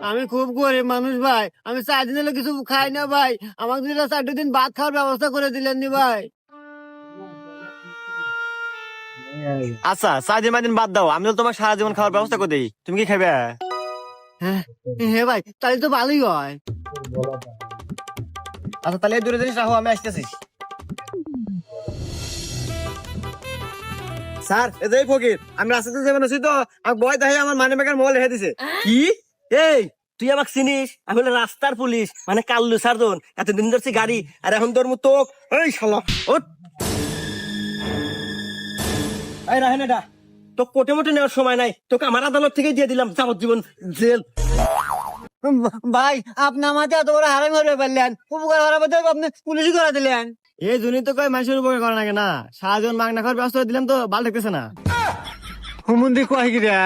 আমি খুব গরিব মানুষ ভাই, আমি 4 দিন হলো কিছু খাই না ভাই, আমাকে যদি 4 দিন ভাত খাওয়ার ব্যবস্থা করে দিলেন নি ভাই। আচ্ছা 4 দিন 5 দিন বাদ দাও, আমি তো তোমার সারা জীবন খাওয়ার ব্যবস্থা করে দিই, তুমি কি খাবে? হ্যাঁ হ্যাঁ ভাই, তাহলে তো ভালোই হয়। আচ্ছা তাহলে এই দুটো জিনিস রাখো, আমি আসতেছি। স্যার এই যে ফকির, আমি রাস্তাতে যাবেন আছি তো, আমার বয় দেখে আমার মানি ব্যাগের মোবাইল রেখে দিছে। কি? এই তুই আমাকে চিনিস? আমি হলো রাস্তার পুলিশ, মানে কাল্লু সার্জন। এতদিন ধরছি গাড়ি, আর এখন তোর মতো এই শালা ওঠ। এই রাহেন এটা তো কোটে মোটে নেওয়ার সময় নাই, তোকে আমার আদালত থেকে দিয়ে দিলাম যাবজ্জীবন জেল। ভাই আপনি আমাকে এত বড় হারামি করে ফেললেন, উপকার হারাবে তো আপনি পুলিশই করে দিলেন। এই জন্যই তো কয় মানুষের উপকার করে নাকি না, সারা জীবন মাগনা খাওয়ার ব্যবস্থা করে দিলাম তো ভালো লাগতেছে না। হুমুন্দি কয় কি রে?